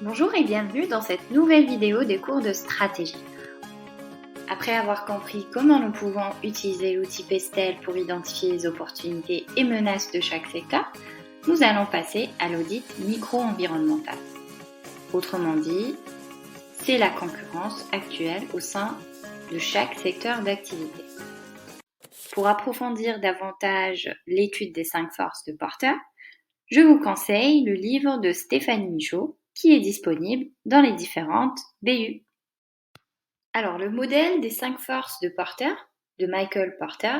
Bonjour et bienvenue dans cette nouvelle vidéo des cours de stratégie. Après avoir compris comment nous pouvons utiliser l'outil Pestel pour identifier les opportunités et menaces de chaque secteur, nous allons passer à l'audit micro-environnemental. Autrement dit, c'est la concurrence actuelle au sein de chaque secteur d'activité. Pour approfondir davantage l'étude des 5 forces de Porter, je vous conseille le livre de Stéphanie Michaud qui est disponible dans les différentes BU. Alors, le modèle des 5 forces de Porter, de Michael Porter,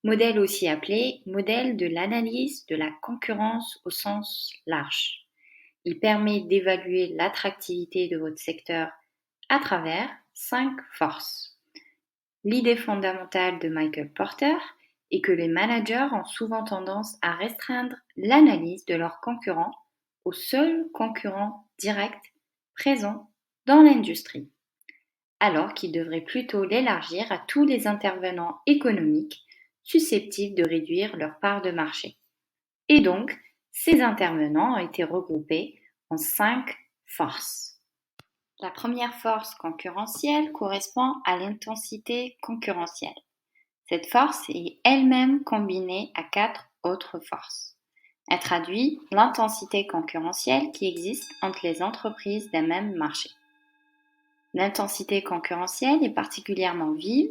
modèle aussi appelé modèle de l'analyse de la concurrence au sens large. Il permet d'évaluer l'attractivité de votre secteur à travers 5 forces. L'idée fondamentale de Michael Porter est que les managers ont souvent tendance à restreindre l'analyse de leurs concurrents aux seuls concurrents directs présents dans l'industrie, alors qu'ils devraient plutôt l'élargir à tous les intervenants économiques susceptibles de réduire leur part de marché. Et donc, ces intervenants ont été regroupés en 5 forces. La première force concurrentielle correspond à l'intensité concurrentielle. Cette force est elle-même combinée à 4 autres forces. Elle traduit l'intensité concurrentielle qui existe entre les entreprises d'un même marché. L'intensité concurrentielle est particulièrement vive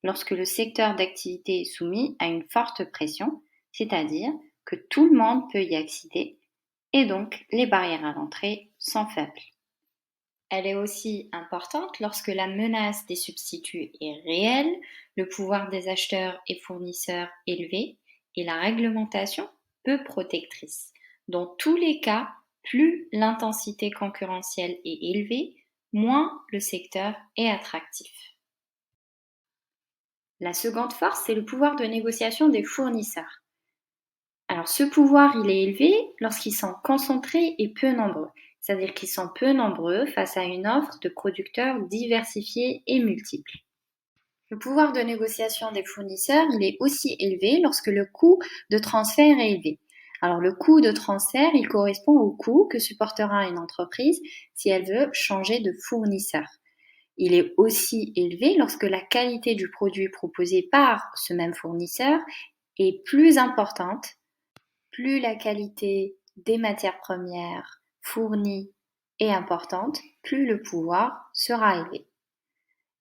lorsque le secteur d'activité est soumis à une forte pression, c'est-à-dire que tout le monde peut y accéder et donc les barrières à l'entrée sont faibles. Elle est aussi importante lorsque la menace des substituts est réelle, le pouvoir des acheteurs et fournisseurs élevé et la réglementation peu protectrice. Dans tous les cas, plus l'intensité concurrentielle est élevée, moins le secteur est attractif. La seconde force, c'est le pouvoir de négociation des fournisseurs. Alors ce pouvoir, il est élevé lorsqu'ils sont concentrés et peu nombreux. C'est-à-dire qu'ils sont peu nombreux face à une offre de producteurs diversifiés et multiples. Le pouvoir de négociation des fournisseurs, il est aussi élevé lorsque le coût de transfert est élevé. Alors le coût de transfert, il correspond au coût que supportera une entreprise si elle veut changer de fournisseur. Il est aussi élevé lorsque la qualité du produit proposé par ce même fournisseur est plus importante. Plus la qualité des matières premières fournie est importante, plus le pouvoir sera élevé.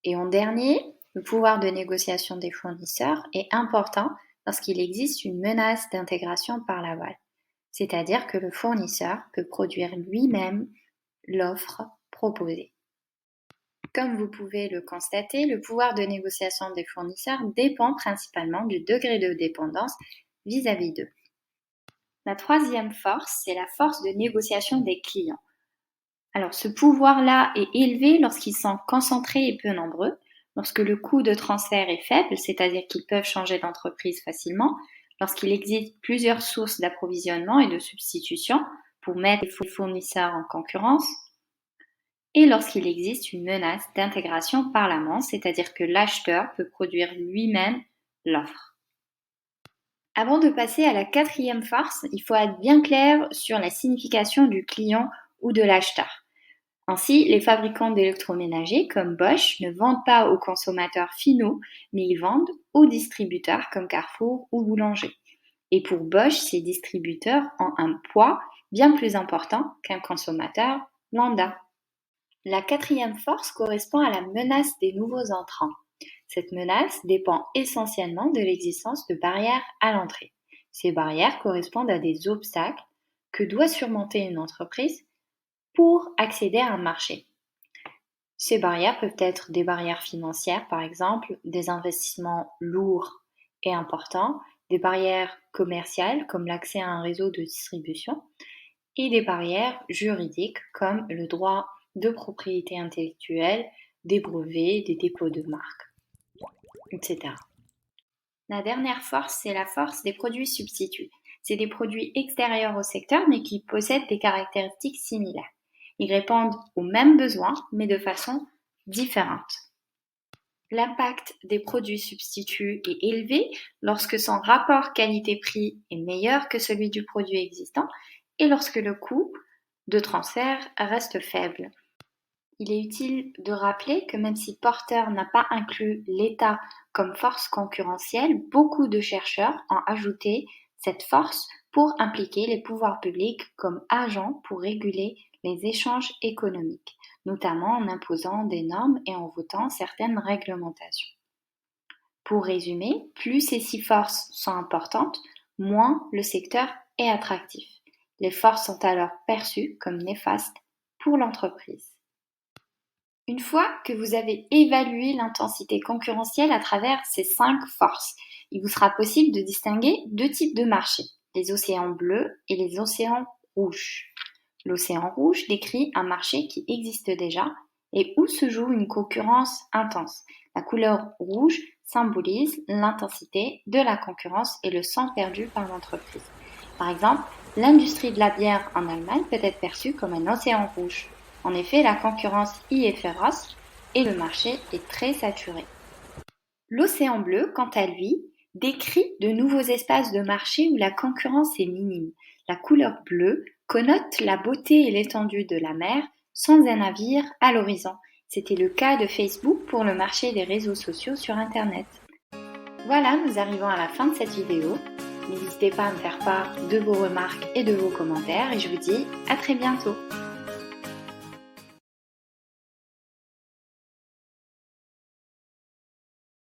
Et en dernier, le pouvoir de négociation des fournisseurs est important lorsqu'il existe une menace d'intégration par l'aval, c'est-à-dire que le fournisseur peut produire lui-même l'offre proposée. Comme vous pouvez le constater, le pouvoir de négociation des fournisseurs dépend principalement du degré de dépendance vis-à-vis d'eux. La troisième force, c'est la force de négociation des clients. Alors ce pouvoir-là est élevé lorsqu'ils sont concentrés et peu nombreux, lorsque le coût de transfert est faible, c'est-à-dire qu'ils peuvent changer d'entreprise facilement, lorsqu'il existe plusieurs sources d'approvisionnement et de substitution pour mettre les fournisseurs en concurrence, et lorsqu'il existe une menace d'intégration par l'amont, c'est-à-dire que l'acheteur peut produire lui-même l'offre. Avant de passer à la quatrième force, il faut être bien clair sur la signification du client ou de l'acheteur. Ainsi, les fabricants d'électroménagers comme Bosch ne vendent pas aux consommateurs finaux, mais ils vendent aux distributeurs comme Carrefour ou Boulanger. Et pour Bosch, ces distributeurs ont un poids bien plus important qu'un consommateur lambda. La quatrième force correspond à la menace des nouveaux entrants. Cette menace dépend essentiellement de l'existence de barrières à l'entrée. Ces barrières correspondent à des obstacles que doit surmonter une entreprise pour accéder à un marché. Ces barrières peuvent être des barrières financières, par exemple, des investissements lourds et importants, des barrières commerciales comme l'accès à un réseau de distribution et des barrières juridiques comme le droit de propriété intellectuelle, des brevets, des dépôts de marques, etc. La dernière force, c'est la force des produits substituts. C'est des produits extérieurs au secteur mais qui possèdent des caractéristiques similaires. Ils répondent aux mêmes besoins mais de façon différente. L'impact des produits substituts est élevé lorsque son rapport qualité-prix est meilleur que celui du produit existant et lorsque le coût de transfert reste faible. Il est utile de rappeler que même si Porter n'a pas inclus l'État comme force concurrentielle, beaucoup de chercheurs ont ajouté cette force pour impliquer les pouvoirs publics comme agents pour réguler les échanges économiques, notamment en imposant des normes et en votant certaines réglementations. Pour résumer, plus ces 6 forces sont importantes, moins le secteur est attractif. Les forces sont alors perçues comme néfastes pour l'entreprise. Une fois que vous avez évalué l'intensité concurrentielle à travers ces 5 forces, il vous sera possible de distinguer 2 types de marchés, les océans bleus et les océans rouges. L'océan rouge décrit un marché qui existe déjà et où se joue une concurrence intense. La couleur rouge symbolise l'intensité de la concurrence et le sang perdu par l'entreprise. Par exemple, l'industrie de la bière en Allemagne peut être perçue comme un océan rouge. En effet, la concurrence y est féroce et le marché est très saturé. L'océan bleu, quant à lui, décrit de nouveaux espaces de marché où la concurrence est minime. La couleur bleue connote la beauté et l'étendue de la mer sans un navire à l'horizon. C'était le cas de Facebook pour le marché des réseaux sociaux sur Internet. Voilà, nous arrivons à la fin de cette vidéo. N'hésitez pas à me faire part de vos remarques et de vos commentaires et je vous dis à très bientôt.